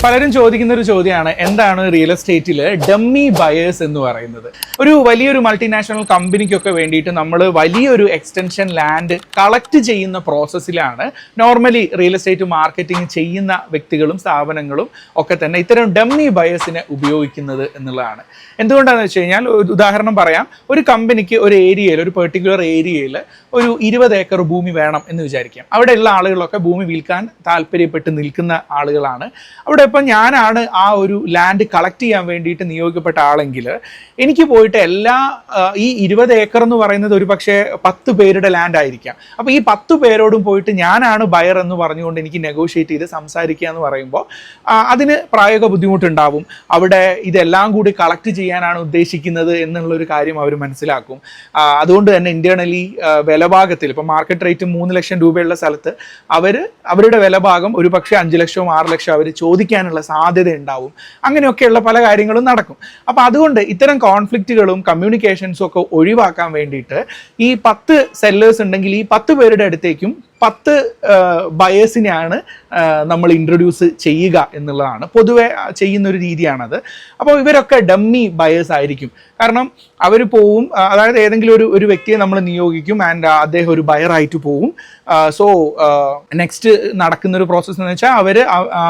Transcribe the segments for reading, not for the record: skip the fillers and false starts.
പലരും ചോദിക്കുന്ന ഒരു ചോദ്യമാണ്, എന്താണ് റിയൽ എസ്റ്റേറ്റിൽ ഡമ്മി ബയേഴ്സ് എന്ന് പറയുന്നത്. ഒരു വലിയൊരു മൾട്ടിനാഷണൽ കമ്പനിക്കൊക്കെ വേണ്ടിയിട്ട് നമ്മൾ വലിയൊരു എക്സ്റ്റൻഷൻ ലാൻഡ് കളക്ട് ചെയ്യുന്ന പ്രോസസ്സിലാണ് നോർമലി റിയൽ എസ്റ്റേറ്റ് മാർക്കറ്റിംഗ് ചെയ്യുന്ന വ്യക്തികളും സ്ഥാപനങ്ങളും ഒക്കെ തന്നെ ഇത്തരം ഡമ്മി ബയേഴ്സിനെ ഉപയോഗിക്കുന്നത് എന്നുള്ളതാണ്. എന്തുകൊണ്ടാണെന്ന് വെച്ച് കഴിഞ്ഞാൽ, ഒരു ഉദാഹരണം പറയാം. ഒരു കമ്പനിക്ക് ഒരു ഏരിയയിൽ, ഒരു പെർട്ടിക്കുലർ ഏരിയയിൽ ഒരു 20 ഏക്കർ ഭൂമി വേണം എന്ന് വിചാരിക്കാം. അവിടെയുള്ള ആളുകളൊക്കെ ഭൂമി വിൽക്കാൻ താല്പര്യപ്പെട്ട് നിൽക്കുന്ന ആളുകളാണ്. അവിടെ ഇപ്പം ഞാനാണ് ആ ഒരു ലാൻഡ് കളക്ട് ചെയ്യാൻ വേണ്ടിയിട്ട് നിയോഗിക്കപ്പെട്ട ആളെങ്കിൽ എനിക്ക് പോയിട്ട് ഈ 20 ഏക്കർ എന്ന് പറയുന്നത് ഒരു പക്ഷേ 10 പേരുടെ ലാൻഡ് ആയിരിക്കാം. അപ്പോൾ ഈ 10 പേരോടും പോയിട്ട് ഞാനാണ് ബയർ എന്ന് പറഞ്ഞുകൊണ്ട് എനിക്ക് നെഗോഷിയേറ്റ് ചെയ്ത് സംസാരിക്കുക എന്ന് പറയുമ്പോൾ അതിന് പ്രായോഗിക ബുദ്ധിമുട്ടുണ്ടാവും. അവിടെ ഇതെല്ലാം കൂടി കളക്ട് ചെയ്യാനാണ് ഉദ്ദേശിക്കുന്നത് എന്നുള്ളൊരു കാര്യം അവർ മനസ്സിലാക്കും. അതുകൊണ്ട് തന്നെ ഇന്റേണലി വിലഭാഗത്തിൽ ഇപ്പം മാർക്കറ്റ് റേറ്റ് 3 ലക്ഷം രൂപയുള്ള സ്ഥലത്ത് അവരുടെ വിലഭാഗം ഒരു പക്ഷേ 5 ലക്ഷവും 6 ലക്ഷവും അവർ ചോദിക്കാനുള്ള സാധ്യത ഉണ്ടാവും. അങ്ങനെയൊക്കെയുള്ള പല കാര്യങ്ങളും നടക്കും. അപ്പോൾ അതുകൊണ്ട് ഇത്തരം കോൺഫ്ലിക്റ്റുകളും കമ്മ്യൂണിക്കേഷൻസും ഒക്കെ ഒഴിവാക്കാൻ വേണ്ടിയിട്ട് ഈ 10 സെല്ലേഴ്സ് ഉണ്ടെങ്കിൽ ഈ 10 പേരുടെ അടുത്തേക്കും 10 ബയേഴ്സിനെയാണ് നമ്മൾ ഇൻട്രൊഡ്യൂസ് ചെയ്യുക എന്നുള്ളതാണ് പൊതുവെ ചെയ്യുന്നൊരു രീതിയാണത്. അപ്പോൾ ഇവരൊക്കെ ഡമ്മി ബയേഴ്സ് ആയിരിക്കും. കാരണം അവർ പോവും, അതായത് ഏതെങ്കിലും ഒരു വ്യക്തിയെ നമ്മൾ നിയോഗിക്കും ആൻഡ് അദ്ദേഹം ഒരു ബയറായിട്ട് പോവും. സോ നെക്സ്റ്റ് നടക്കുന്നൊരു പ്രോസസ്സ് എന്ന് വെച്ചാൽ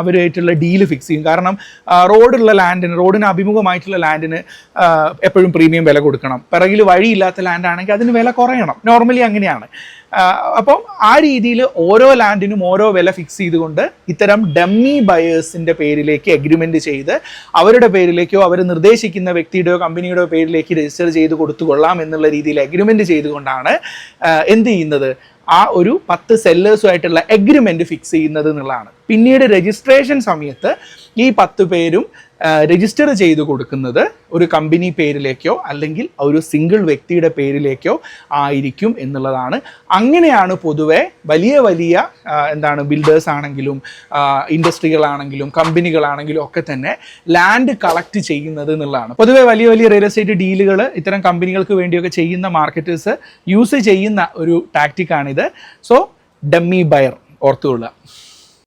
അവരുമായിട്ടുള്ള ഡീല് ഫിക്സ് ചെയ്യും. കാരണം റോഡിന് അഭിമുഖമായിട്ടുള്ള ലാൻഡിന് എപ്പോഴും പ്രീമിയം വില കൊടുക്കണം. പിറകിൽ വഴിയില്ലാത്ത ലാൻഡാണെങ്കിൽ അതിന് വില കുറയണം. നോർമലി അങ്ങനെയാണ്. അപ്പോൾ ആ രീതിയിൽ ഓരോ ലാൻഡിനും ഓരോ വില ഫിക്സ് ചെയ്തുകൊണ്ട് ഇത്തരം ഡമ്മി ബയേഴ്സിൻ്റെ പേരിലേക്ക് എഗ്രിമെൻ്റ് ചെയ്ത് അവരുടെ പേരിലേക്കോ അവർ നിർദ്ദേശിക്കുന്ന വ്യക്തിയുടെയോ കമ്പനിയുടെയോ പേരിലേക്ക് രജിസ്റ്റർ ചെയ്ത് കൊടുത്തുകൊള്ളാം എന്നുള്ള രീതിയിൽ എഗ്രിമെൻ്റ് ചെയ്തുകൊണ്ടാണ് എന്ത് ചെയ്യുന്നത്, ആ ഒരു 10 സെല്ലേഴ്സുമായിട്ടുള്ള എഗ്രിമെൻറ്റ് ഫിക്സ് ചെയ്യുന്നത് എന്നുള്ളതാണ്. പിന്നീട് രജിസ്ട്രേഷൻ സമയത്ത് ഈ 10 പേരും രജിസ്റ്റർ ചെയ്ത് കൊടുക്കുന്നത് ഒരു കമ്പനി പേരിലേക്കോ അല്ലെങ്കിൽ ഒരു സിംഗിൾ വ്യക്തിയുടെ പേരിലേക്കോ ആയിരിക്കും എന്നുള്ളതാണ്. അങ്ങനെയാണ് പൊതുവെ വലിയ ബിൽഡേഴ്സ് ആണെങ്കിലും ഇൻഡസ്ട്രികളാണെങ്കിലും കമ്പനികളാണെങ്കിലും ഒക്കെ തന്നെ ലാൻഡ് കളക്ട് ചെയ്യുന്നത് എന്നുള്ളതാണ്. പൊതുവെ വലിയ റിയൽ എസ്റ്റേറ്റ് ഡീലുകൾ ഇത്തരം കമ്പനികൾക്ക് വേണ്ടിയൊക്കെ ചെയ്യുന്ന മാർക്കറ്റേഴ്സ് യൂസ് ചെയ്യുന്ന ഒരു ടാക്റ്റിക്കാണിത്. So dummy buyer ഓർത്തുകൊള്ളുക.